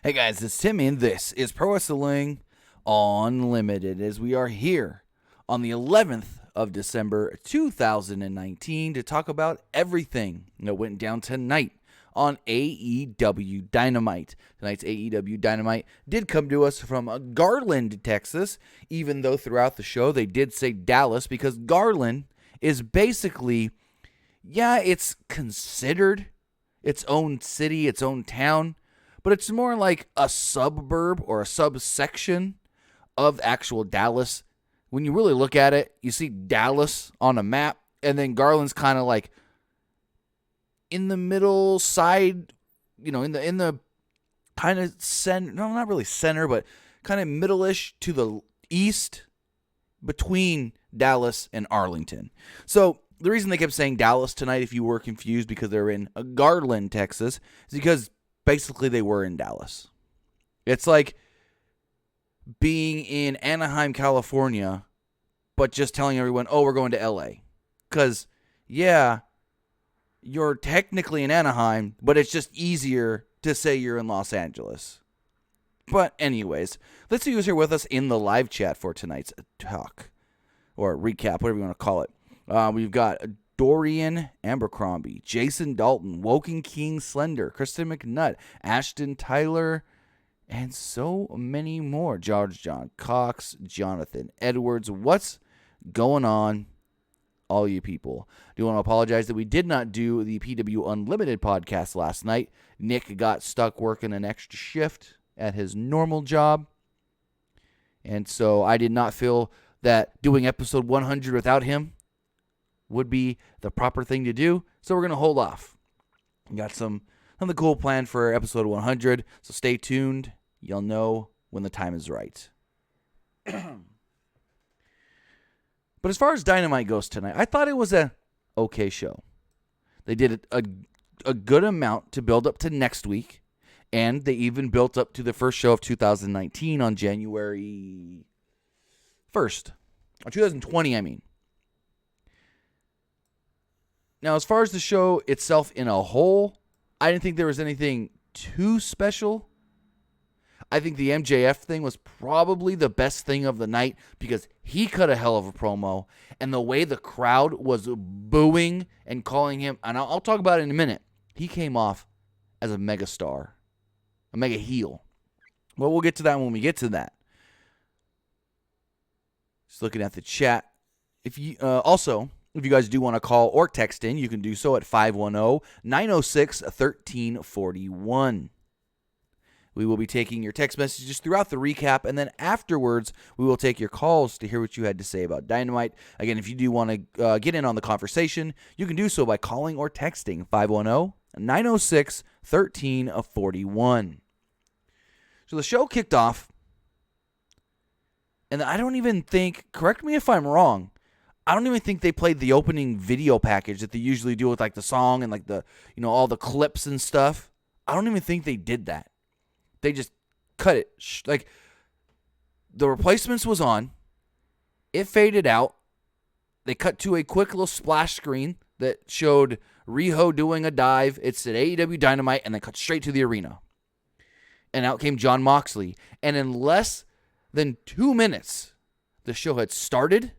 Hey guys, it's Timmy, and this is Pro Wrestling Unlimited, as we are here on the 11th of December 2019 to talk about everything that went down tonight on AEW Dynamite. Tonight's AEW Dynamite did come to us from Garland, Texas, even though throughout the show they did say Dallas, because Garland is basically, it's considered its own city, its own town, but it's more like a suburb or a subsection of actual Dallas. When you really look at it, you see Dallas on a map, and then Garland's kind of like in the middle side, in the kind of center, no, not really center, but kind of middle-ish to the east between Dallas and Arlington. So the reason they kept saying Dallas tonight, if you were confused because they're in Garland, Texas, is because basically they were in Dallas. It's like being in Anaheim, California, but just telling everyone, oh, we're going to LA. Because, you're technically in Anaheim, but it's just easier to say you're in Los Angeles. But anyways, let's see who's here with us in the live chat for tonight's talk, or recap, whatever you want to call it. We've got Dorian Abercrombie, Jason Dalton, Woken King Slender, Kristen McNutt, Ashton Tyler, and so many more. George John Cox, Jonathan Edwards. What's going on, all you people? Do want to apologize that we did not do the PWUnlimited podcast last night. Nick got stuck working an extra shift at his normal job, and so I did not feel that doing episode 100 without him would be the proper thing to do, so we're going to hold off. We got something cool planned for episode 100, so stay tuned. You'll know when the time is right. But as far as Dynamite goes tonight, I thought it was a okay show. They did a good amount to build up to next week, and they even built up to the first show of 2019 on January 1st. Or 2020, I mean. Now, as far as the show itself in a whole, I didn't think there was anything too special. I think the MJF thing was probably the best thing of the night because he cut a hell of a promo, and the way the crowd was booing and calling him, and I'll talk about it in a minute, he came off as a mega star, a mega heel. Well, we'll get to that when we get to that. Just looking at the chat. If you If you guys do want to call or text in, you can do so at 510-906-1341. We will be taking your text messages throughout the recap, and then afterwards, we will take your calls to hear what you had to say about Dynamite. Again, if you do want to get in on the conversation, you can do so by calling or texting 510-906-1341. So the show kicked off, and I don't even think, correct me if I'm wrong, I don't even think they played the opening video package that they usually do with like the song and like the, all the clips and stuff. I don't even think they did that. They just cut it. Like the Replacements was on. It faded out. They cut to a quick little splash screen that showed Riho doing a dive. It said AEW Dynamite, and then cut straight to the arena. And out came Jon Moxley. And in less than 2 minutes, the show had started.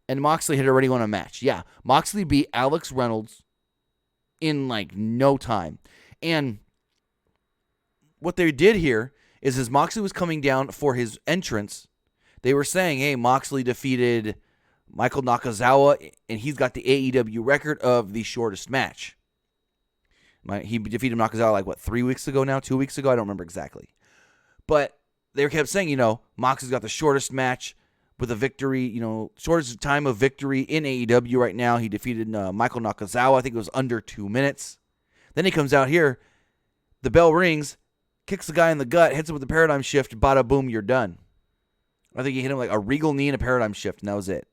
And Moxley had already won a match. Yeah, Moxley beat Alex Reynolds in like no time. And what they did here is as Moxley was coming down for his entrance, they were saying, hey, Moxley defeated Michael Nakazawa, and he's got the AEW record of the shortest match. He defeated Nakazawa like, 3 weeks ago now? 2 weeks ago? I don't remember exactly. But they kept saying, Moxley's got the shortest match with a victory, shortest time of victory in AEW right now. He defeated Michael Nakazawa. I think it was under 2 minutes. Then he comes out here. The bell rings, kicks the guy in the gut, hits him with a paradigm shift, bada boom, you're done. I think he hit him like a regal knee and a paradigm shift, and that was it.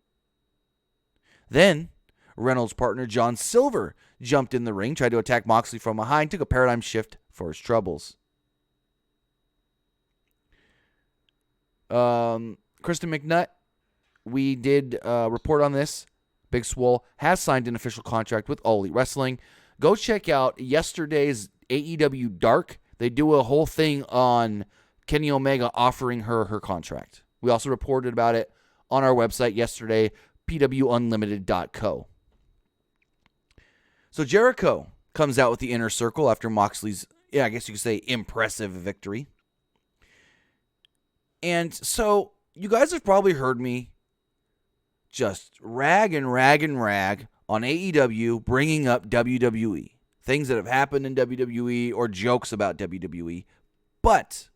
Then Reynolds' partner John Silver jumped in the ring, tried to attack Moxley from behind, took a paradigm shift for his troubles. Kristen McNutt, we did report on this. Big Swole has signed an official contract with All Elite Wrestling. Go check out yesterday's AEW Dark. They do a whole thing on Kenny Omega offering her contract. We also reported about it on our website yesterday, PWUnlimited.co. So Jericho comes out with the Inner Circle after Moxley's, I guess you could say, impressive victory. And so you guys have probably heard me just rag on AEW bringing up WWE. Things that have happened in WWE or jokes about WWE. But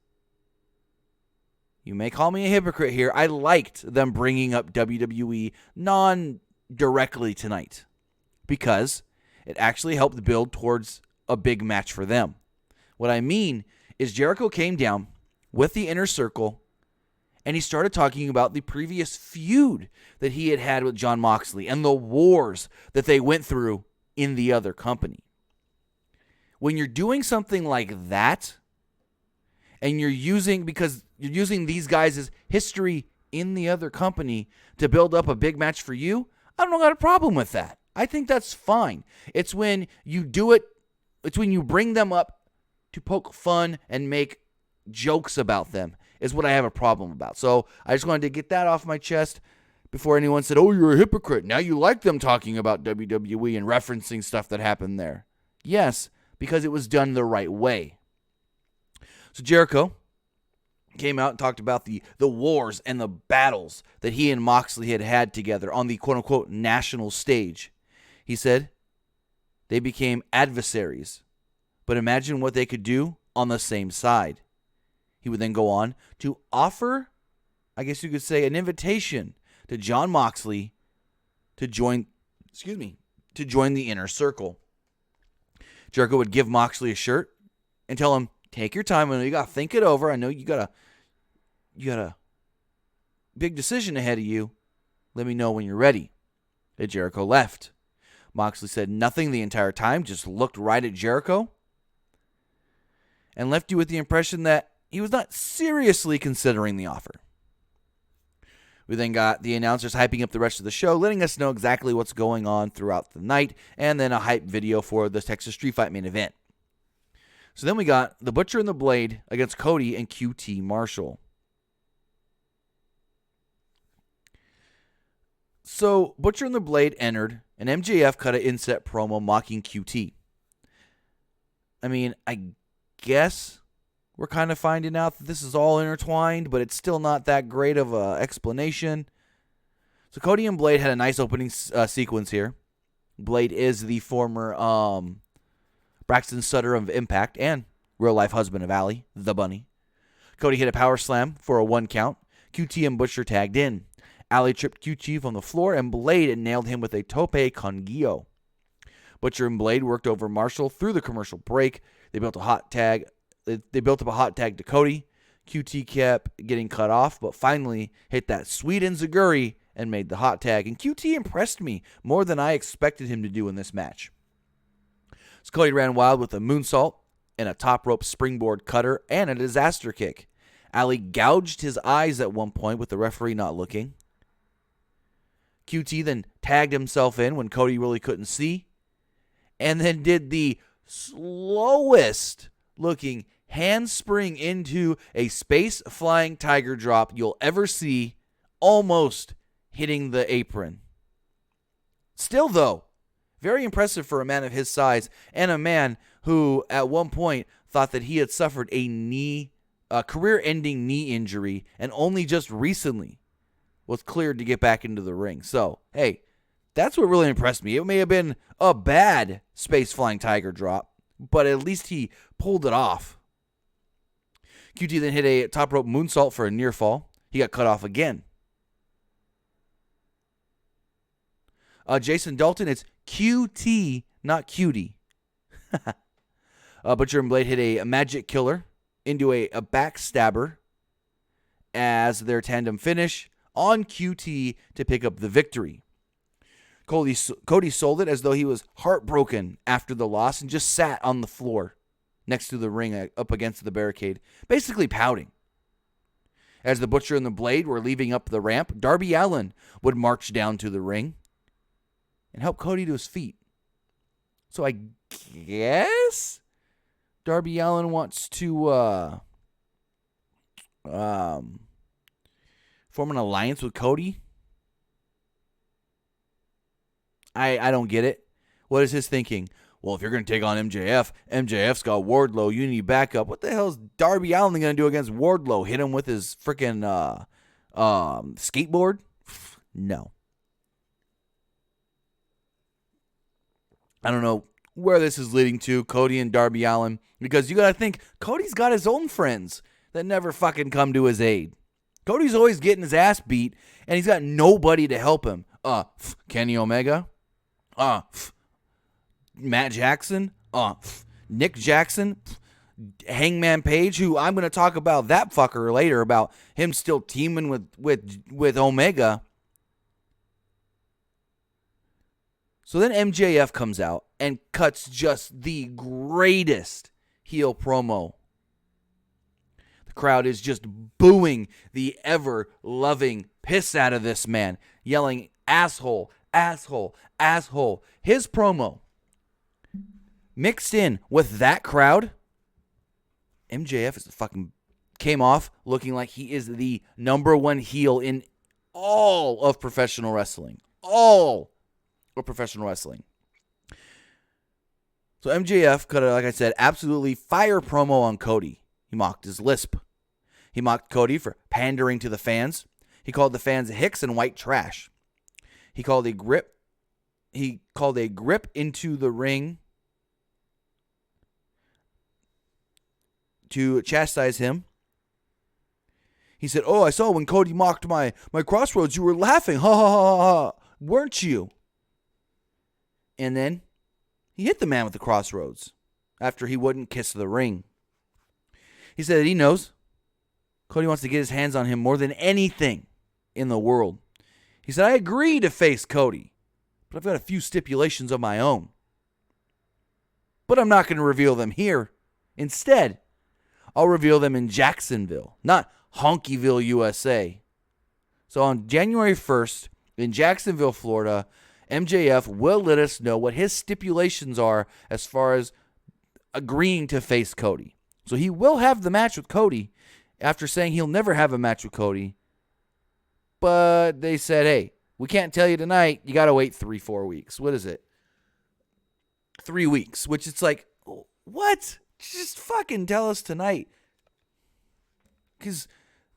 you may call me a hypocrite here. I liked them bringing up WWE non-directly tonight because it actually helped build towards a big match for them. What I mean is Jericho came down with the Inner Circle and he started talking about the previous feud that he had had with Jon Moxley and the wars that they went through in the other company. When you're doing something like that, and you're using these guys' history in the other company to build up a big match for you, I don't got a problem with that. I think that's fine. It's when you do it, it's when you bring them up to poke fun and make jokes about them is what I have a problem about. So I just wanted to get that off my chest before anyone said, oh, you're a hypocrite. Now you like them talking about WWE and referencing stuff that happened there. Yes, because it was done the right way. So Jericho came out and talked about the wars and the battles that he and Moxley had together on the quote-unquote national stage. He said they became adversaries, but imagine what they could do on the same side. He would then go on to offer, I guess you could say, an invitation to Jon Moxley to join the Inner Circle. Jericho would give Moxley a shirt and tell him, take your time. I know you got to think it over. I know you got a big decision ahead of you. Let me know when you're ready. And Jericho left. Moxley said nothing the entire time, just looked right at Jericho and left you with the impression that he was not seriously considering the offer. We then got the announcers hyping up the rest of the show, letting us know exactly what's going on throughout the night, and then a hype video for the Texas Street Fight main event. So then we got the Butcher and the Blade against Cody and QT Marshall. So Butcher and the Blade entered, and MJF cut an inset promo mocking QT. I mean, I guess we're kind of finding out that this is all intertwined, but it's still not that great of an explanation. So Cody and Blade had a nice opening sequence here. Blade is the former Braxton Sutter of Impact and real-life husband of Allie, the Bunny. Cody hit a power slam for a 1 count. QT and Butcher tagged in. Allie tripped QT on the floor, and Blade nailed him with a tope con Gio. Butcher and Blade worked over Marshall through the commercial break. They built up a hot tag to Cody. QT kept getting cut off, but finally hit that sweet enziguri and made the hot tag. And QT impressed me more than I expected him to do in this match. So Cody ran wild with a moonsault and a top rope springboard cutter and a disaster kick. Ali gouged his eyes at one point with the referee not looking. QT then tagged himself in when Cody really couldn't see, and then did the slowest looking handspring into a space flying tiger drop you'll ever see, almost hitting the apron. Still though, very impressive for a man of his size and a man who at one point thought that he had suffered a career-ending knee injury and only just recently was cleared to get back into the ring. So, hey, that's what really impressed me. It may have been a bad space flying tiger drop, but at least he pulled it off. QT then hit a top rope moonsault for a near fall. He got cut off again. Jason Dalton, it's QT, not cutie. Butcher and Blade hit a magic killer into a backstabber as their tandem finish on QT to pick up the victory. Cody sold it as though he was heartbroken after the loss and just sat on the floor next to the ring up against the barricade, basically pouting. As the Butcher and the Blade were leaving up the ramp, Darby Allin would march down to the ring and help Cody to his feet. So I guess Darby Allin wants to form an alliance with Cody. I don't get it. What is his thinking? Well, if you're going to take on MJF, MJF's got Wardlow. You need backup. What the hell is Darby Allin going to do against Wardlow? Hit him with his freaking skateboard? No. I don't know where this is leading to, Cody and Darby Allin, because you got to think, Cody's got his own friends that never fucking come to his aid. Cody's always getting his ass beat, and he's got nobody to help him. Kenny Omega? Matt Jackson? Nick Jackson? Hangman Page, who I'm going to talk about that fucker later, about him still teaming with Omega. So then MJF comes out and cuts just the greatest heel promo. The crowd is just booing the ever-loving piss out of this man, yelling, asshole, asshole, asshole. His promo, mixed in with that crowd, MJF is fucking came off looking like he is the number one heel in all of professional wrestling. All of professional wrestling. So MJF cut a, like I said, absolutely fire promo on Cody. He mocked his lisp. He mocked Cody for pandering to the fans. He called the fans hicks and white trash. He called a grip into the ring to chastise him. He said, "Oh, I saw when Cody mocked my crossroads, you were laughing. Ha ha ha ha. Weren't you?" And then he hit the man with the crossroads after he wouldn't kiss the ring. He said that he knows Cody wants to get his hands on him more than anything in the world. He said, "I agree to face Cody, but I've got a few stipulations of my own. But I'm not going to reveal them here. Instead, I'll reveal them in Jacksonville, not Honkyville, USA." So on January 1st, in Jacksonville, Florida, MJF will let us know what his stipulations are as far as agreeing to face Cody. So he will have the match with Cody after saying he'll never have a match with Cody. But they said, hey, we can't tell you tonight. You got to wait 3-4 weeks. What is it? 3 weeks, which it's like, what? Just fucking tell us tonight. Because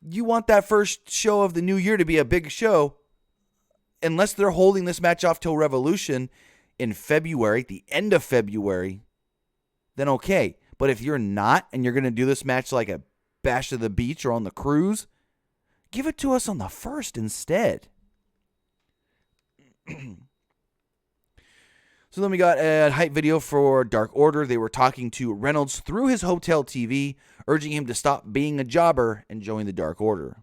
you want that first show of the new year to be a big show. Unless they're holding this match off till Revolution in February, the end of February, then okay. But if you're not, and you're going to do this match like a Bash of the Beach or on the cruise, give it to us on the 1st instead. So then we got a hype video for Dark Order. They were talking to Reynolds through his hotel TV, urging him to stop being a jobber and join the Dark Order.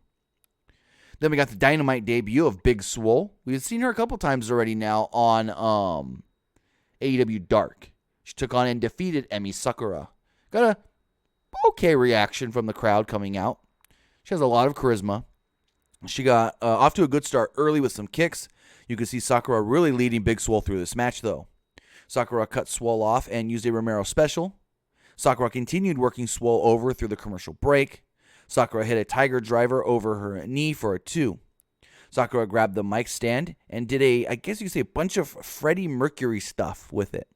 Then we got the Dynamite debut of Big Swole. We've seen her a couple times already now on AEW Dark. She took on and defeated Emi Sakura. Got a okay reaction from the crowd coming out. She has a lot of charisma. She got off to a good start early with some kicks. You can see Sakura really leading Big Swole through this match, though. Sakura cut Swole off and used a Romero special. Sakura continued working Swole over through the commercial break. Sakura hit a Tiger Driver over her knee for a 2. Sakura grabbed the mic stand and did I guess you could say, a bunch of Freddie Mercury stuff with it.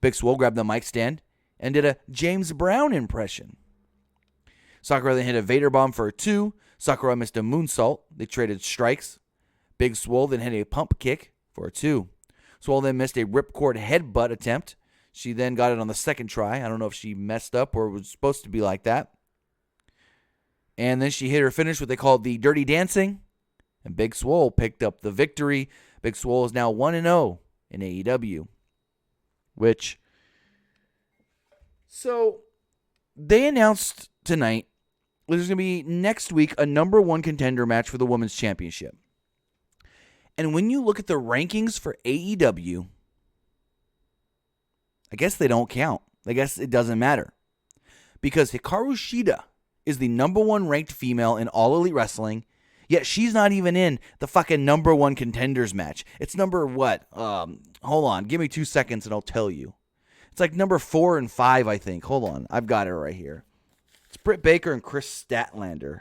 Big Swole grabbed the mic stand and did a James Brown impression. Sakura then hit a Vader Bomb for a 2. Sakura missed a moonsault. They traded strikes. Big Swole then hit a pump kick for a 2. Swole then missed a ripcord headbutt attempt. She then got it on the second try. I don't know if she messed up or was supposed to be like that. And then she hit her finish, what they called the Dirty Dancing. And Big Swole picked up the victory. Big Swole is now 1-0 in AEW. So, they announced tonight there's going to be next week a number 1 contender match for the Women's Championship. And when you look at the rankings for AEW, I guess they don't count. I guess it doesn't matter. Because Hikaru Shida is the number 1 ranked female in All Elite Wrestling, yet she's not even in the fucking number 1 contenders match. It's number what? Hold on. Give me 2 seconds and I'll tell you. It's like number 4 and 5, I think. Hold on. I've got it right here. It's Britt Baker and Chris Statlander.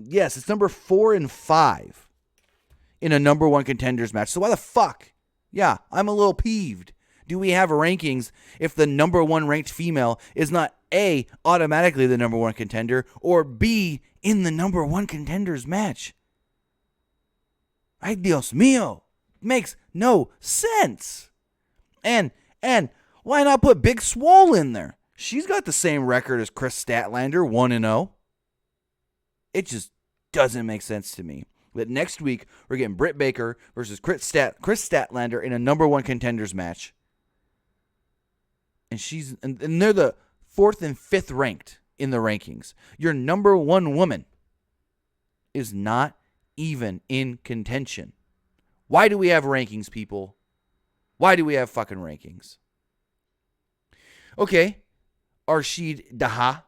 Yes, it's number 4 and 5 in a number 1 contenders match. So why the fuck? Yeah, I'm a little peeved. Do we have rankings if the number 1 ranked female is not A, automatically the number 1 contender, or B, in the number 1 contenders match? Ay, Dios mío. Makes no sense. And why not put Big Swole in there? She's got the same record as Chris Statlander, 1-0. It just doesn't make sense to me. But next week, we're getting Britt Baker versus Chris Statlander in a number 1 contenders match. And they're the 4th and 5th ranked in the rankings. Your number 1 woman is not even in contention. Why do we have rankings, people? Why do we have fucking rankings? Okay, Arshid Daha,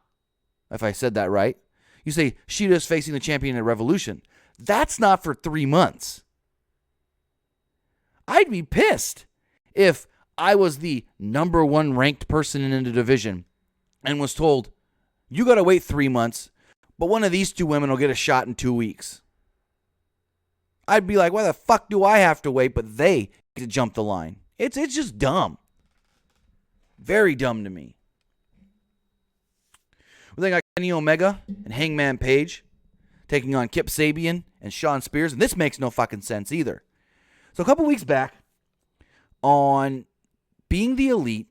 if I said that right. You say Shida's facing the champion at Revolution. That's not for 3 months. I'd be pissed if I was the number 1 ranked person in the division and was told, you got to wait 3 months, but one of these 2 women will get a shot in 2 weeks. I'd be like, why the fuck do I have to wait, but they get to jump the line? It's just dumb. Very dumb to me. We then got Kenny Omega and Hangman Page taking on Kip Sabian and Shawn Spears, and this makes no fucking sense either. So a couple weeks back, on Being the Elite,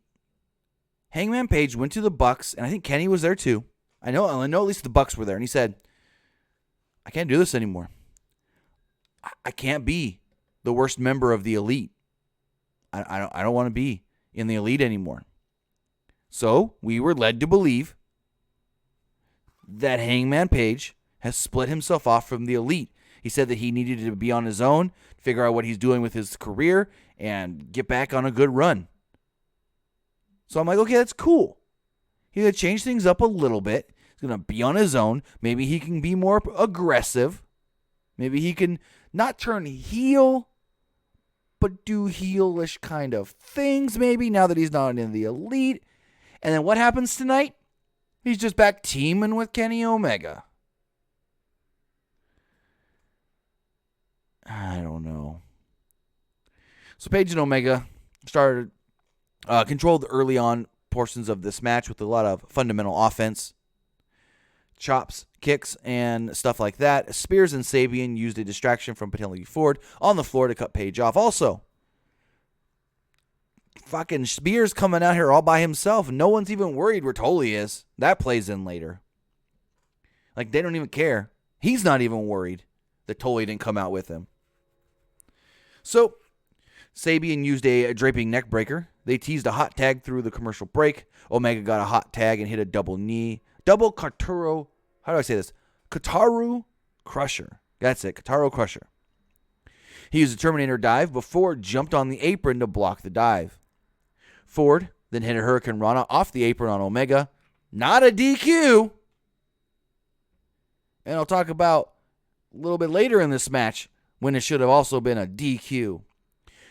Hangman Page went to the Bucks, and I think Kenny was there too. I know at least the Bucks were there, and he said, I can't do this anymore. I can't be the worst member of the Elite. I don't want to be in the Elite anymore. So we were led to believe that Hangman Page has split himself off from the Elite. He said that he needed to be on his own, figure out what he's doing with his career, and get back on a good run. So I'm like, okay, that's cool. He's going to change things up a little bit. He's going to be on his own. Maybe he can be more aggressive. Maybe he can not turn heel, but do heelish kind of things maybe now that he's not in the Elite. And then what happens tonight? He's just back teaming with Kenny Omega. I don't know. So Page and Omega controlled the early on portions of this match with a lot of fundamental offense. Chops, kicks, and stuff like that. Spears and Sabian used a distraction from Penelope Ford on the floor to cut Page off. Also, fucking Spears coming out here all by himself. No one's even worried where Tully is. That plays in later. Like, they don't even care. He's not even worried that Tully didn't come out with him. So, Sabian used a draping neck breaker. They teased a hot tag through the commercial break. Omega got a hot tag and hit a double knee. Double Kataru. How do I say this? Kataru Crusher. That's it. Kataru Crusher. He used a Terminator dive before jumped on the apron to block the dive. Ford then hit a Hurricane Rana off the apron on Omega. Not a DQ. And I'll talk about a little bit later in this match when it should have also been a DQ.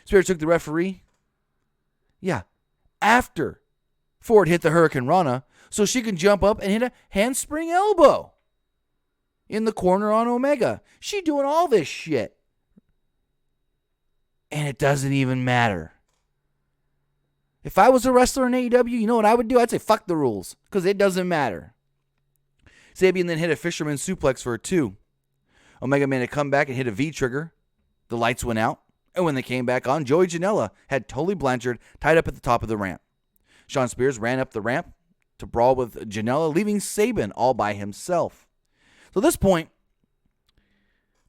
Spears took the referee. Yeah. After Ford hit the Hurricane Rana, so she can jump up and hit a handspring elbow in the corner on Omega. She doing all this shit. And it doesn't even matter. If I was a wrestler in AEW, you know what I would do? I'd say fuck the rules, because it doesn't matter. Sabian then hit a fisherman suplex for a 2. Omega made a comeback and hit a V-trigger. The lights went out. And when they came back on, Joey Janela had Tully Blanchard tied up at the top of the ramp. Shawn Spears ran up the ramp to brawl with Janela, leaving Sabian all by himself. So at this point,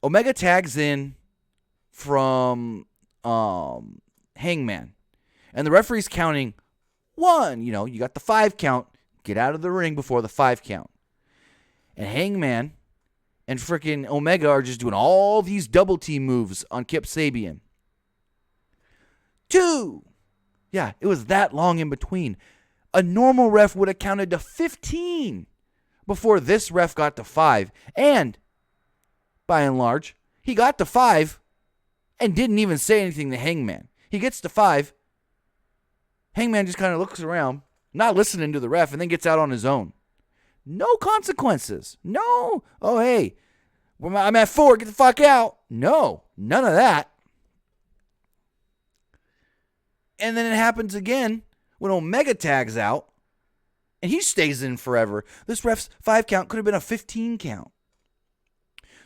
Omega tags in from Hangman. And the referee's counting 1. You know, you got the 5 count. Get out of the ring before the 5 count. And Hangman and freaking Omega are just doing all these double team moves on Kip Sabian. 2. Yeah, it was that long in between. A normal ref would have counted to 15 before this ref got to 5. And, by and large, he got to 5 and didn't even say anything to Hangman. He gets to 5 Hangman just kind of looks around, not listening to the ref, and then gets out on his own. No consequences. No. Oh, hey, I'm at 4. Get the fuck out. No, none of that. And then it happens again when Omega tags out, and he stays in forever. This ref's 5 count could have been a 15 count.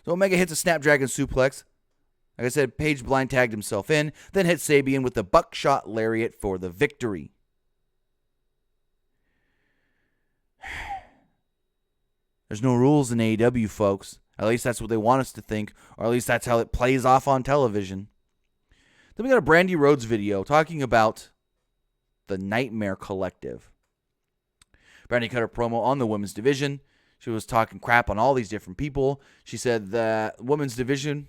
So Omega hits a Snapdragon suplex. Like I said, Page blind tagged himself in, then hit Sabian with the buckshot lariat for the victory. There's no rules in AEW, folks. At least that's what they want us to think, or at least that's how it plays off on television. Then we got a Brandy Rhodes video talking about the Nightmare Collective. Brandy cut her promo on the women's division. She was talking crap on all these different people. She said that women's division,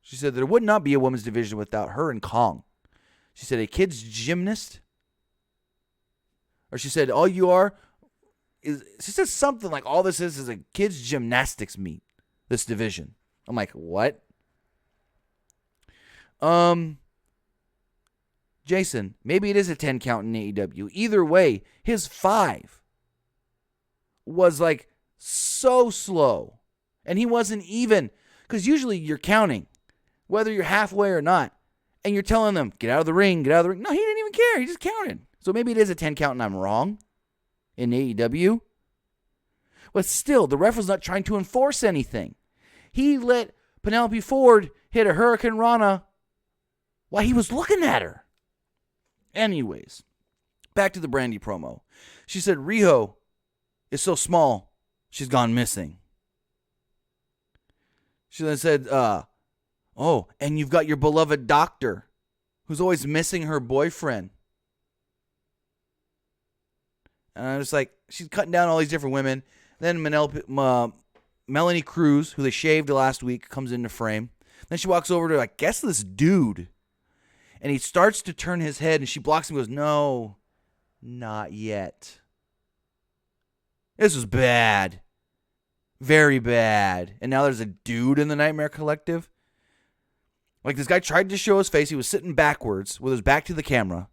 she said there would not be a women's division without her and Kong. She said a kid's gymnast, or she said all you are is, she said something like all this is a kid's gymnastics meet, this division. I'm like, what? Jason, maybe it is a 10 count in AEW. Either way, his 5 was like so slow. And he wasn't even, because usually you're counting, whether you're halfway or not, and you're telling them, get out of the ring, get out of the ring. No, he didn't even care. He just counted. So maybe it is a 10 count and I'm wrong in AEW. But still, the ref was not trying to enforce anything. He let Penelope Ford hit a Hurricane Rana while he was looking at her. Anyways, back to the Brandy promo. She said Riho is so small, she's gone missing. She then said, oh, and you've got your beloved doctor who's always missing her boyfriend. And I'm just like, she's cutting down all these different women. Then Melanie Cruz, who they shaved last week, comes into frame. Then she walks over to, I guess, this dude. And he starts to turn his head, and she blocks him and goes, no, not yet. This was bad. Very bad. And now there's a dude in the Nightmare Collective. Like, this guy tried to show his face. He was sitting backwards with his back to the camera.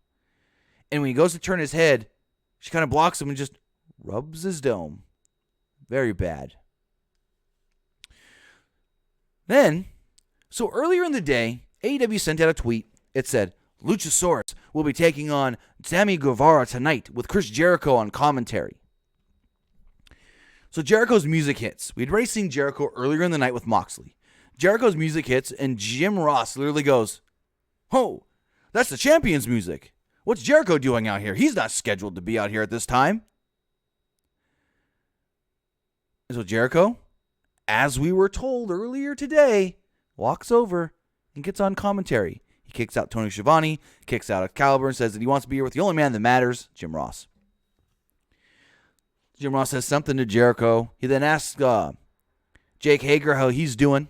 And when he goes to turn his head, she kind of blocks him and just rubs his dome. Very bad. Then, so earlier in the day, AEW sent out a tweet. It said, Luchasaurus will be taking on Sammy Guevara tonight with Chris Jericho on commentary. So Jericho's music hits. We'd already seen Jericho earlier in the night with Moxley. Jericho's music hits, and Jim Ross literally goes, oh, that's the champion's music. What's Jericho doing out here? He's not scheduled to be out here at this time. And so Jericho, as we were told earlier today, walks over and gets on commentary. He kicks out Tony Schiavone, kicks out Excalibur, and says that he wants to be here with the only man that matters, Jim Ross. Jim Ross says something to Jericho. He then asks Jake Hager how he's doing.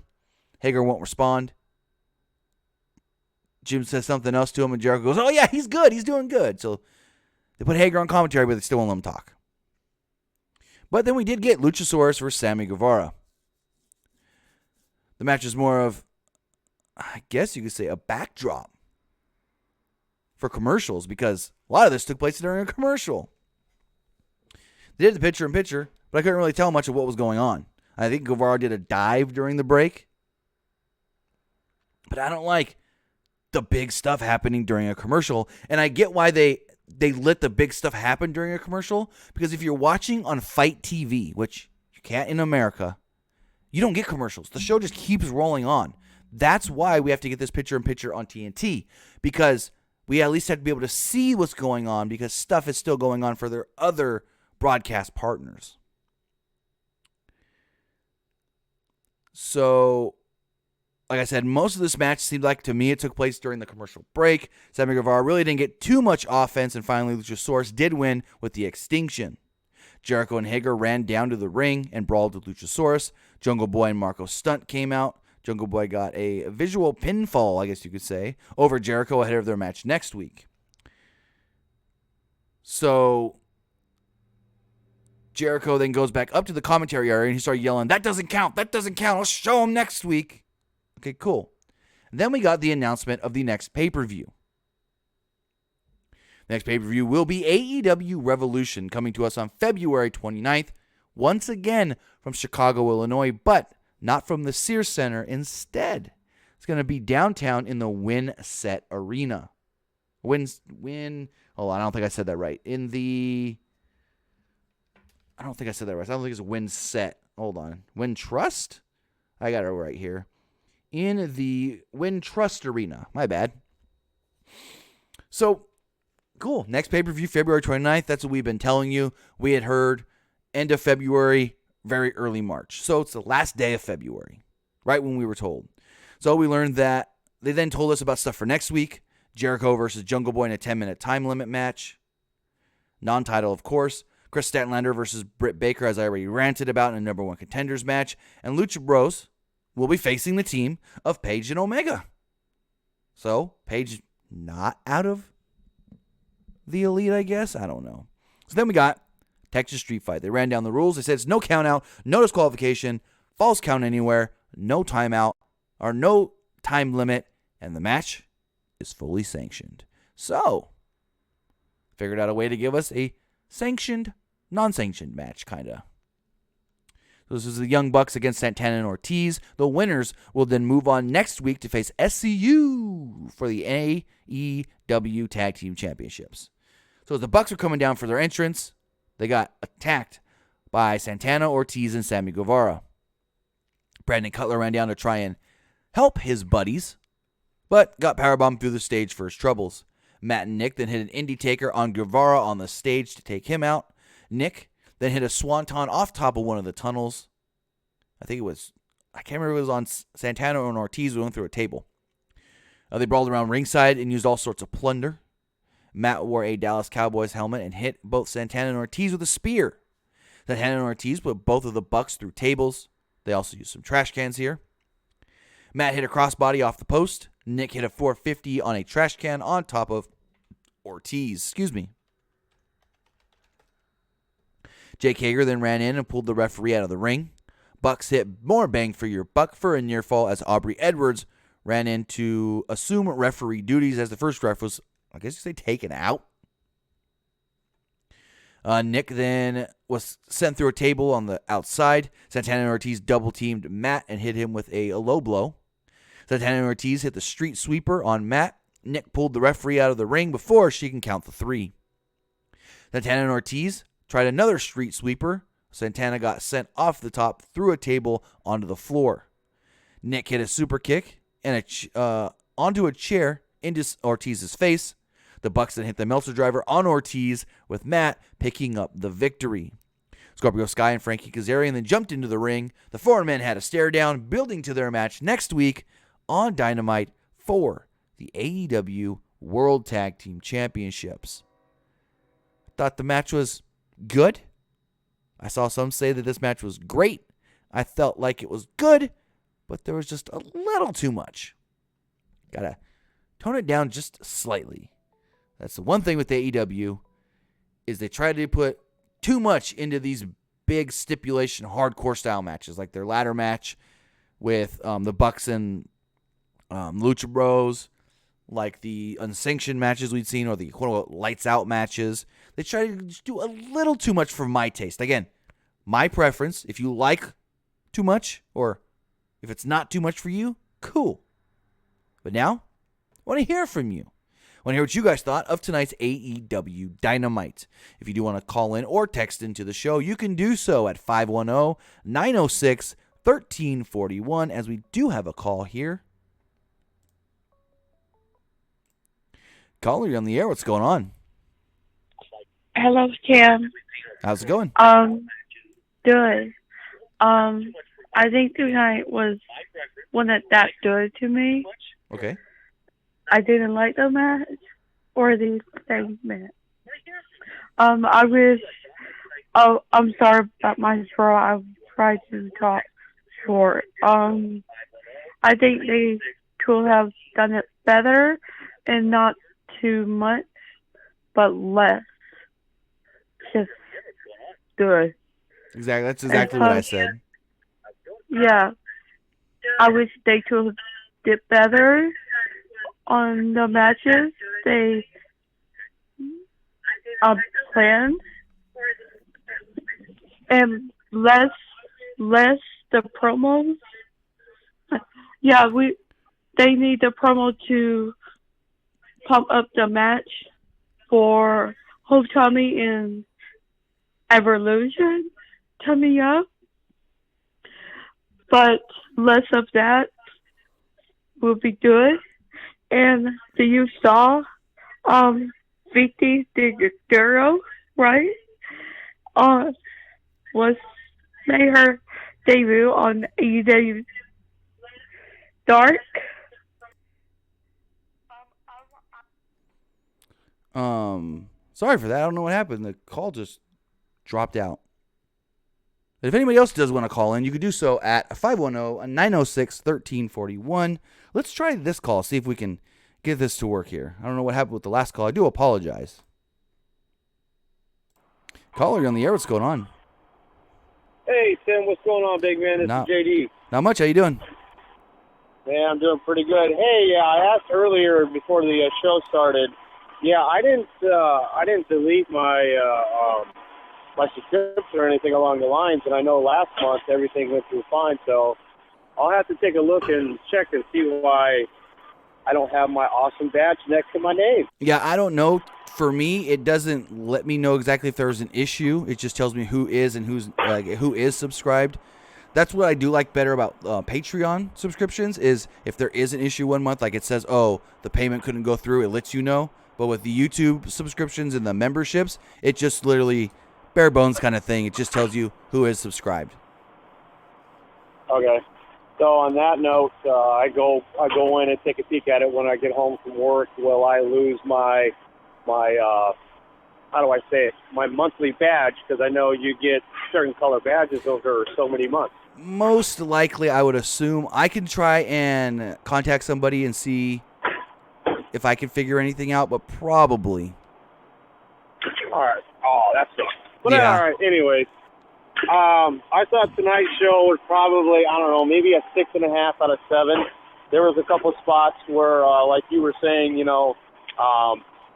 Hager won't respond. Jim says something else to him, and Jericho goes, oh, yeah, he's good. He's doing good. So they put Hager on commentary, but they still won't let him talk. But then we did get Luchasaurus versus Sammy Guevara. The match is more of, I guess you could say, a backdrop for commercials, because a lot of this took place during a commercial. They did the picture-in-picture, but I couldn't really tell much of what was going on. I think Guevara did a dive during the break. But I don't like the big stuff happening during a commercial. And I get why they let the big stuff happen during a commercial. Because if you're watching on Fight TV, which you can't in America, you don't get commercials. The show just keeps rolling on. That's why we have to get this picture-in-picture on TNT. Because we at least have to be able to see what's going on, because stuff is still going on for their other broadcast partners. So, like I said, most of this match seemed like, to me, it took place during the commercial break. Sammy Guevara really didn't get too much offense, and finally Luchasaurus did win with the Extinction. Jericho and Hager ran down to the ring and brawled with Luchasaurus. Jungle Boy and Marco Stunt came out. Jungle Boy got a visual pinfall, I guess you could say, over Jericho ahead of their match next week. So Jericho then goes back up to the commentary area and he started yelling, that doesn't count, that doesn't count, I'll show him next week. Okay, cool. Then we got the announcement of the next pay-per-view. Next pay-per-view will be AEW Revolution, coming to us on February 29th, once again from Chicago, Illinois, but not from the Sears Center. Instead, it's going to be downtown in the Winset Arena. Hold on, I don't think I said that right. I don't think I said that right. I don't think it's Winset. Hold on. Wintrust? I got it right here. In the Wintrust Arena. My bad. So, cool. Next pay-per-view, February 29th. That's what we've been telling you. We had heard end of February, very early March. So, it's the last day of February, right when we were told. So, we learned that they then told us about stuff for next week. Jericho versus Jungle Boy in a 10-minute time limit match. Non-title, of course. Chris Statlander versus Britt Baker, as I already ranted about in a number 1 contenders match. And Lucha Bros will be facing the team of Paige and Omega. So, Paige not out of the Elite, I guess? I don't know. So then we got Texas Street Fight. They ran down the rules. They said it's no count out, no disqualification, false count anywhere, no timeout, or no time limit, and the match is fully sanctioned. So, figured out a way to give us a sanctioned, non-sanctioned match, kind of. So this is the Young Bucks against Santana and Ortiz. The winners will then move on next week to face SCU for the AEW Tag Team Championships. So as the Bucks are coming down for their entrance, they got attacked by Santana, Ortiz, and Sammy Guevara. Brandon Cutler ran down to try and help his buddies, but got powerbombed through the stage for his troubles. Matt and Nick then hit an Indie Taker on Guevara on the stage to take him out. Nick then hit a Swanton off top of one of the tunnels. I can't remember if it was on Santana or on Ortiz who went through a table. They brawled around ringside and used all sorts of plunder. Matt wore a Dallas Cowboys helmet and hit both Santana and Ortiz with a spear. Santana and Ortiz put both of the Bucks through tables. They also used some trash cans here. Matt hit a crossbody off the post. Nick hit a 450 on a trash can on top of Ortiz. Jake Hager then ran in and pulled the referee out of the ring. Bucks hit more bang for your buck for a near fall as Aubrey Edwards ran in to assume referee duties as the first ref was, I guess you say, taken out. Nick then was sent through a table on the outside. Santana and Ortiz double-teamed Matt and hit him with a low blow. Santana and Ortiz hit the street sweeper on Matt. Nick pulled the referee out of the ring before she can count the 3. Santana and Ortiz tried another street sweeper. Santana got sent off the top through a table onto the floor. Nick hit a super kick and onto a chair into Ortiz's face. The Bucks then hit the Meltzer driver on Ortiz, with Matt picking up the victory. Scorpio Sky and Frankie Kazarian then jumped into the ring. The four men had a stare down, building to their match next week on Dynamite for the AEW World Tag Team Championships. I thought the match was good. I saw some say that this match was great. I felt like it was good, but there was just a little too much. Gotta tone it down just slightly. That's the one thing with the AEW, is they try to put too much into these big stipulation hardcore style matches, like their ladder match with the Bucks and Lucha Bros, like the unsanctioned matches we'd seen, or the quote-unquote lights out matches. They try to just do a little too much for my taste. Again, my preference. If you like too much, or if it's not too much for you, cool. But now, I want to hear from you. I want to hear what you guys thought of tonight's AEW Dynamite. If you do want to call in or text into the show, you can do so at 510-906-1341, as we do have a call here. Caller, you're on the air. What's going on? Hello, Tim. How's it going? Good. I think tonight was one that good to me. Okay. I didn't like the match or the segment. I'm sorry about my throat. I've tried to talk short. I think they could have done it better, and not too much, but less. Just good. Exactly. That's exactly what I said. Yeah. I wish they could have did better on the matches. They planned and less the promos. Yeah, they need the promo to pump up the match for Homecoming and Evolution coming up, but less of that will be good. And you saw Vicky Guerrero, right? Was made her debut on AEW Dark. Sorry for that. I don't know what happened. The call just dropped out. If anybody else does want to call in, you could do so at 510-906-1341. Let's try this call, see if we can get this to work here. I don't know what happened with the last call. I do apologize. Caller, you're on the air. What's going on? Hey, Tim. What's going on, big man? This is JD. Not much. How you doing? Yeah, I'm doing pretty good. Hey, I asked earlier before the show started. Yeah, I didn't delete my my subscription or anything along the lines, and I know last month everything went through fine, so I'll have to take a look and check and see why I don't have my awesome badge next to my name. Yeah, I don't know. For me, it doesn't let me know exactly if there's an issue. It just tells me who is and who is subscribed. That's what I do like better about Patreon subscriptions is if there is an issue one month, like it says, oh, the payment couldn't go through, it lets you know. But with the YouTube subscriptions and the memberships, it just literally bare bones kind of thing. It just tells you who is subscribed. Okay. So on that note, I go in and take a peek at it when I get home from work. Will I lose my how do I say it? My monthly badge, because I know you get certain color badges over so many months. Most likely, I would assume. I can try and contact somebody and see if I can figure anything out, but probably. All right. Oh, that's it. But yeah. All right. Anyways, I thought tonight's show was probably, I don't know, maybe a 6.5 out of 7. There was a couple spots where, like you were saying,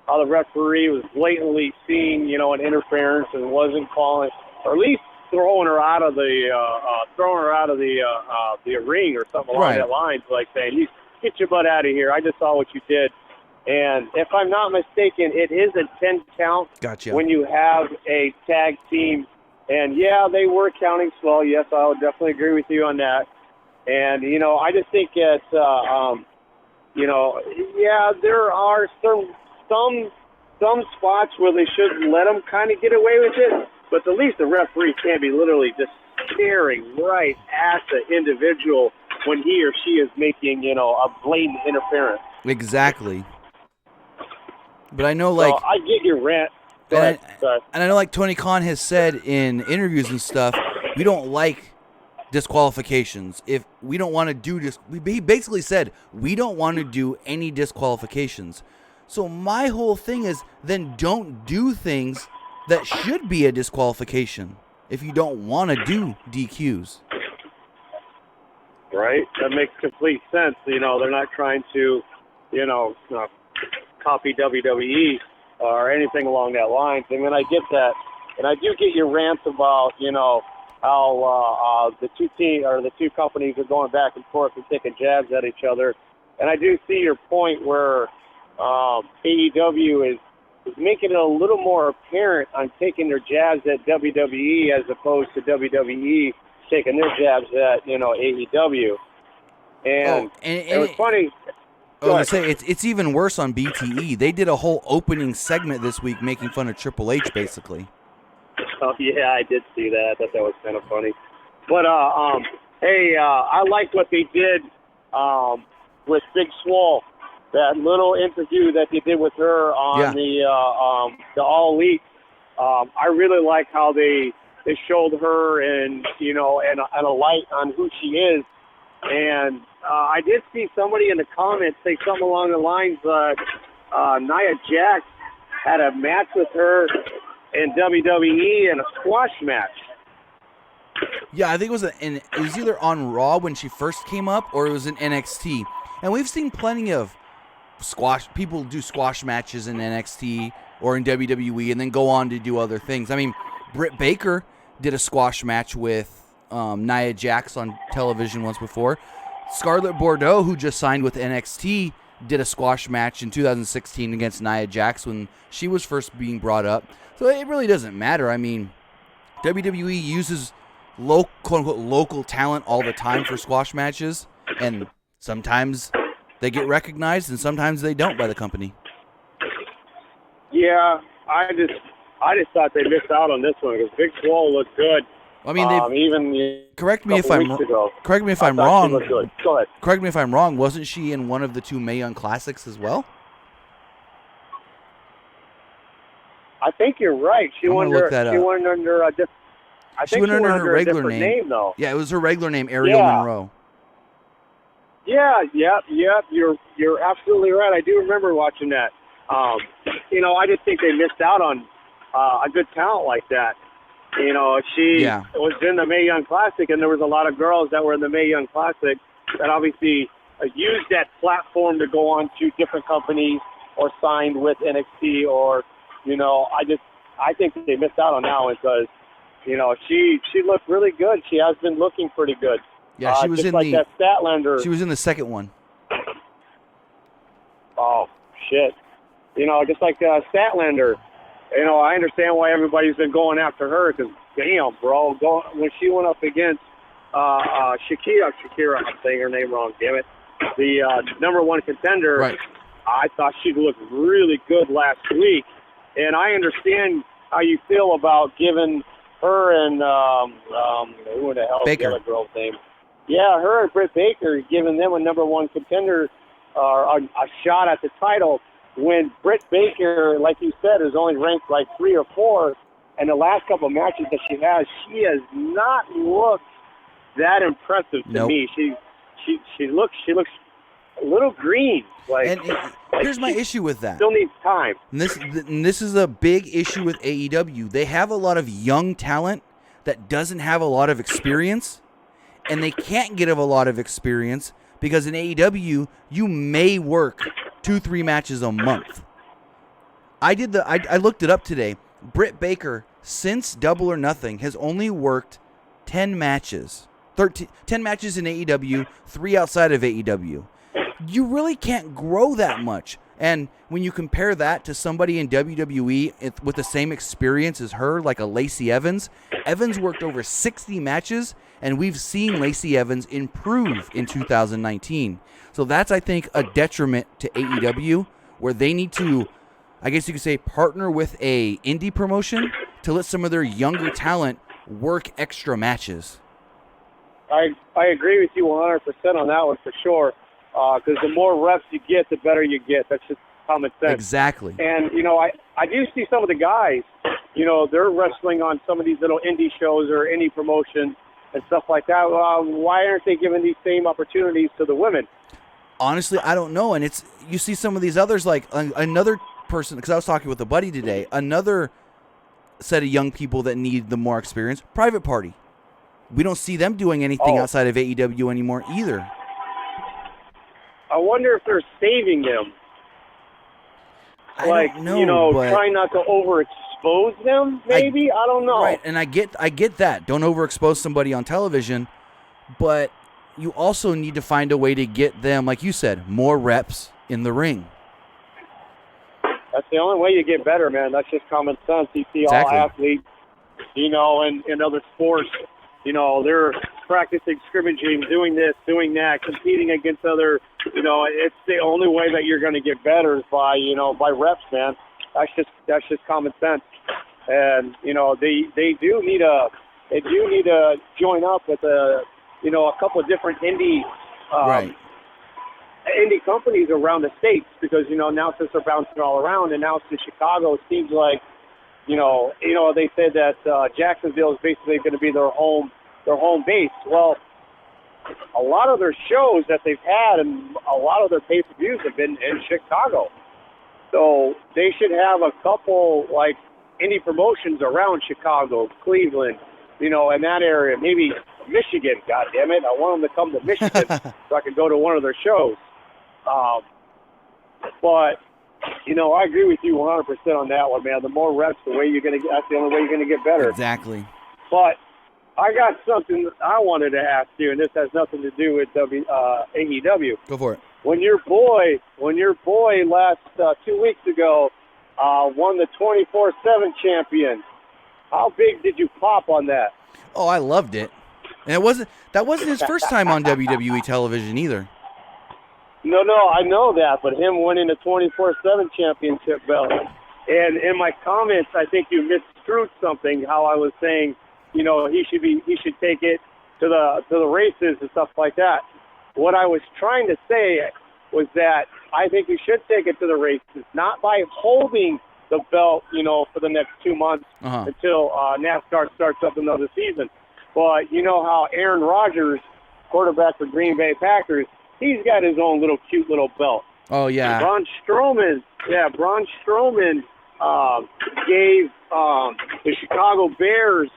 how the referee was blatantly seeing, an interference and wasn't calling, or at least throwing her out of the ring or something along that line, like saying, "You get your butt out of here. I just saw what you did." And if I'm not mistaken, it is a 10 count when you have a tag team. And yeah, they were counting slow. Yes, I would definitely agree with you on that. And I just think that there are some spots where they should let them kind of get away with it, but at least the referee can't be literally just staring right at the individual when he or she is making, a blatant interference. Exactly. But I know, so I get your rant. And I know, like Tony Khan has said in interviews and stuff, we don't like disqualifications. If we don't want to do this, he basically said we don't want to do any disqualifications. So my whole thing is then don't do things that should be a disqualification if you don't want to do DQs. Right? That makes complete sense. They're not trying to, copy WWE or anything along that line. I mean, I get that. And I do get your rants about, how the two companies are going back and forth and taking jabs at each other. And I do see your point where AEW is making it a little more apparent on taking their jabs at WWE as opposed to WWE taking their jabs at, AEW. And it was funny. I was going to say, it's even worse on BTE. They did a whole opening segment this week making fun of Triple H, basically. Oh, yeah, I did see that. I thought that was kind of funny. But, hey, I like what they did with Big Swole. That little interview that they did with her on the All Elite. I really like how they showed her and, and a light on who she is. And I did see somebody in the comments say something along the lines that Nia Jax had a match with her in WWE in a squash match. Yeah, I think it was either on Raw when she first came up or it was in NXT. And we've seen plenty of people do squash matches in NXT or in WWE and then go on to do other things. I mean, Britt Baker did a squash match with Nia Jax on television once before. Scarlett Bordeaux, who just signed with NXT, did a squash match in 2016 against Nia Jax when she was first being brought up. So it really doesn't matter. I mean, WWE uses quote-unquote local talent all the time for squash matches, and sometimes they get recognized and sometimes they don't by the company. Yeah, I just thought they missed out on this one because Big Swole looked good. I mean, correct me if I'm wrong. Go ahead. Correct me if I'm wrong. Wasn't she in one of the 2 Mae Young Classics as well? I think you're right. She went under a different. She went under her regular name, though. Yeah, it was her regular name, Ariel Monroe. Yeah. You're absolutely right. I do remember watching that. I just think they missed out on a good talent like that. She was in the Mae Young Classic, and there was a lot of girls that were in the Mae Young Classic that obviously used that platform to go on to different companies or signed with NXT or, I think they missed out on that one because, she looked really good. She has been looking pretty good. Yeah, she was just in like that Statlander. She was in the second one. Oh, shit. Just like Statlander. I understand why everybody's been going after her because, damn, bro, when she went up against Shakira, I'm saying her name wrong, damn it, the number 1 contender, right. I thought she looked really good last week. And I understand how you feel about giving her and, who the hell is the other girl's name? Yeah, her and Britt Baker, giving them a number 1 contender a shot at the title. When Britt Baker, like you said, is only ranked like 3 or 4, and the last couple of matches that she has not looked that impressive to me. She looks a little green. Here's my issue with that. Still needs time. And this is a big issue with AEW. They have a lot of young talent that doesn't have a lot of experience, and they can't get a lot of experience because in AEW you may work 2-3 matches a month. I looked it up today. Britt Baker, since Double or Nothing, has only worked 10 matches. 10 matches in AEW, 3 outside of AEW. You really can't grow that much. And when you compare that to somebody in WWE with the same experience as her, like a Lacey Evans, Evans worked over 60 matches, and we've seen Lacey Evans improve in 2019. So that's, I think, a detriment to AEW, where they need to, I guess you could say, partner with a indie promotion to let some of their younger talent work extra matches. I agree with you 100% on that one for sure. Because the more reps you get, the better you get. That's just common sense. Exactly. And, I do see some of the guys, they're wrestling on some of these little indie shows or indie promotions and stuff like that. Why aren't they giving these same opportunities to the women? Honestly, I don't know. And you see some of these others, like another person, because I was talking with a buddy today, another set of young people that need the more experience, Private Party. We don't see them doing anything outside of AEW anymore either. I wonder if they're saving them. I don't know, but trying not to overexpose them, maybe? I don't know. Right, and I get that. Don't overexpose somebody on television, but you also need to find a way to get them, like you said, more reps in the ring. That's the only way you get better, man. That's just common sense. You see all athletes, in other sports, they're practicing, scrimmaging, doing this, doing that, competing against other, it's the only way that you're going to get better is by reps, man. That's just common sense. And, they do need to join up with a couple of different indie companies around the states because, now since they're bouncing all around and now it's in Chicago, it seems like, they said that Jacksonville is basically going to be their home base. Well, a lot of their shows that they've had and a lot of their pay-per-views have been in Chicago. So they should have a couple, indie promotions around Chicago, Cleveland, in that area. Maybe Michigan, goddammit. I want them to come to Michigan so I can go to one of their shows. But, I agree with you 100% on that one, man. The more reps, that's the only way you're going to get better. Exactly. But I got something I wanted to ask you, and this has nothing to do with AEW. Go for it. When your boy last 2 weeks ago won the 24/7 champion, how big did you pop on that? Oh, I loved it. And that wasn't his first time on WWE television either. No, I know that, but him winning the 24/7 championship belt. And in my comments, I think you misconstrued something. How I was saying, he should take it to the races and stuff like that. What I was trying to say was that I think you should take it to the races, not by holding the belt, for the next 2 months until NASCAR starts up another season. But you know how Aaron Rodgers, quarterback for Green Bay Packers, he's got his own cute little belt. Oh, yeah. Braun Strowman gave the Chicago Bears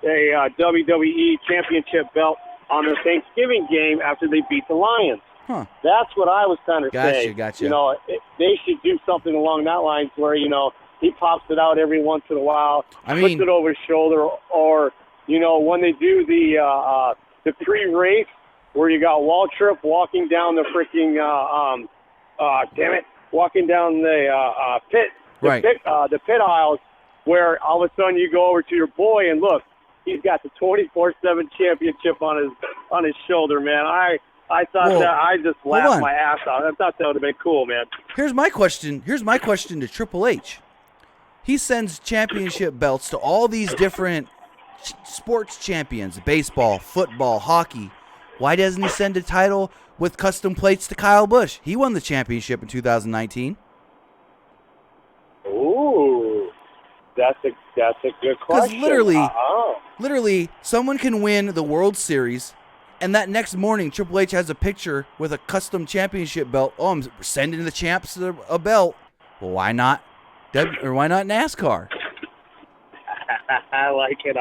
a WWE championship belt on their Thanksgiving game after they beat the Lions. Huh. That's what I was trying to say. Gotcha. They should do something along that lines where, he pops it out every once in a while, puts it over his shoulder, or, when they do the pre-race where you got Waltrip walking down the freaking, walking down the pit, the pit aisles, where all of a sudden you go over to your boy and look, he's got the 24/7 championship on his shoulder, man. I thought that I just laughed my ass off. I thought that would have been cool, man. Here's my question to Triple H. He sends championship belts to all these different sports champions, baseball, football, hockey. Why doesn't he send a title with custom plates to Kyle Busch? He won the championship in 2019. Ooh, that's a good question. Because literally, someone can win the World Series, and that next morning, Triple H has a picture with a custom championship belt. Oh, I'm sending the champs a belt. Well, why not? Why not NASCAR? I like it.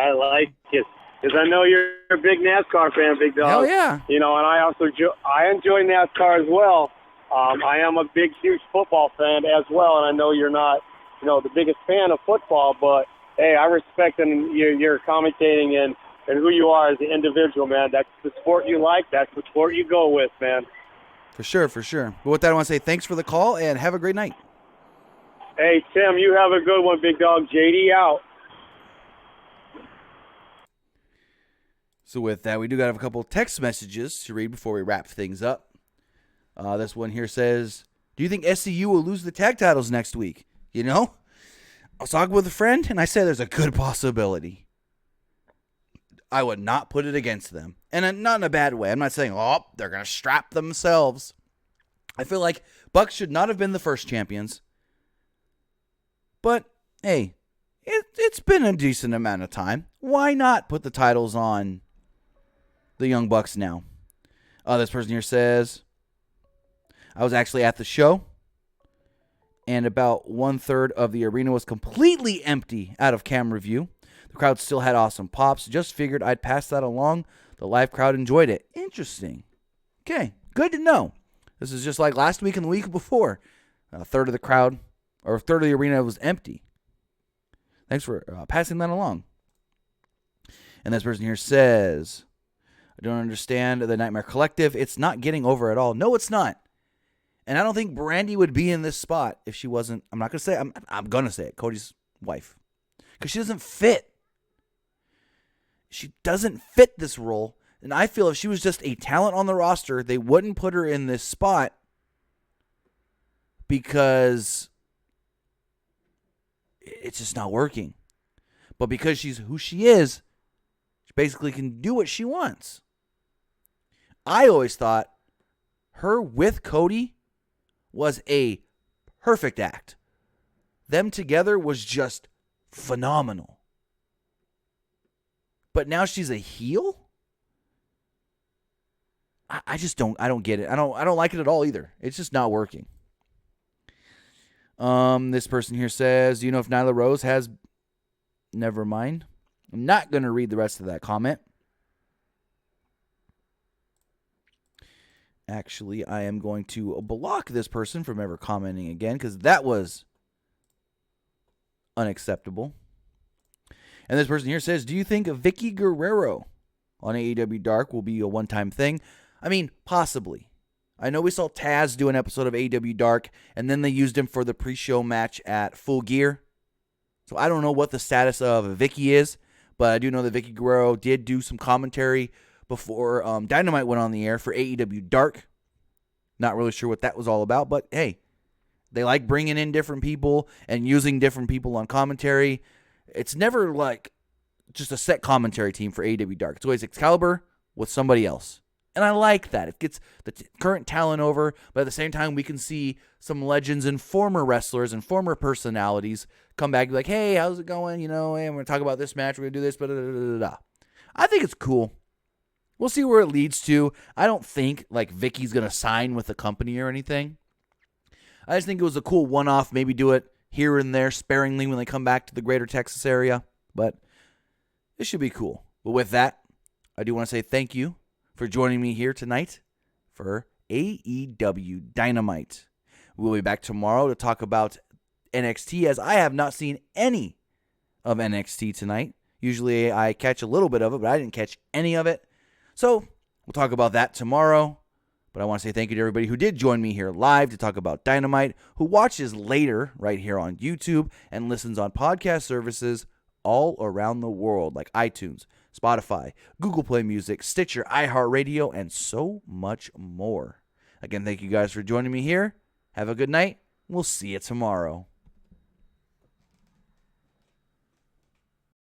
Because I know you're a big NASCAR fan, big dog. Hell yeah. And I also enjoy NASCAR as well. I am a big, huge football fan as well, and I know you're not, the biggest fan of football, but hey, I respect your commentating and who you are as an individual, man. That's the sport you like. That's the sport you go with, man. For sure. But with that, I want to say thanks for the call and have a great night. Hey, Tim, you have a good one, big dog. JD out. So with that, we do got a couple text messages to read before we wrap things up. This one here says, do you think SCU will lose the tag titles next week? I was talking with a friend, and I said there's a good possibility. I would not put it against them. And not in a bad way. I'm not saying, they're going to strap themselves. I feel like Bucks should not have been the first champions. But, hey, it's been a decent amount of time. Why not put the titles on the Young Bucks now? This person here says, I was actually at the show, and about 1/3 of the arena was completely empty out of camera view. The crowd still had awesome pops. Just figured I'd pass that along. The live crowd enjoyed it. Interesting. Okay, good to know. This is just like last week and the week before. A third of the crowd, or a third of the arena was empty. Thanks for passing that along. And this person here says, I don't understand the Nightmare Collective. It's not getting over at all. No, it's not. And I don't think Brandy would be in this spot if she wasn't, I'm not going to say it, I'm going to say it, Cody's wife. Because she doesn't fit. She doesn't fit this role. And I feel if she was just a talent on the roster, they wouldn't put her in this spot because it's just not working. But because she's who she is, she basically can do what she wants. I always thought her with Cody was a perfect act. Them together was just phenomenal. But now she's a heel? I don't get it. I don't like it at all either. It's just not working. This person here says, do you know if Nyla Rose has... Never mind. I'm not going to read the rest of that comment. Actually, I am going to block this person from ever commenting again because that was unacceptable. And this person here says, do you think Vicky Guerrero on AEW Dark will be a one-time thing? I mean, possibly. I know we saw Taz do an episode of AEW Dark, and then they used him for the pre-show match at Full Gear. So I don't know what the status of Vicky is, but I do know that Vicky Guerrero did do some commentary before Dynamite went on the air for AEW Dark. Not really sure what that was all about, but hey, they like bringing in different people and using different people on commentary. It's never like just a set commentary team for AEW Dark. It's always Excalibur with somebody else. And I like that. It gets the current talent over, but at the same time, we can see some legends and former wrestlers and former personalities come back and be like, hey, how's it going? You know, hey, I'm going to talk about this match. We're going to do this. Blah, blah, blah, blah. I think it's cool. We'll see where it leads to. I don't think like Vicky's going to sign with the company or anything. I just think it was a cool one-off. Maybe do it here and there sparingly when they come back to the greater Texas area. But it should be cool. But with that, I do want to say thank you for joining me here tonight for AEW Dynamite. We'll be back tomorrow to talk about NXT, as I have not seen any of NXT tonight. Usually I catch a little bit of it, but I didn't catch any of it. So we'll talk about that tomorrow. But I want to say thank you to everybody who did join me here live to talk about Dynamite, who watches later right here on YouTube and listens on podcast services all around the world like iTunes, Spotify, Google Play Music, Stitcher, iHeartRadio, and so much more. Again, thank you guys for joining me here. Have a good night. We'll see you tomorrow.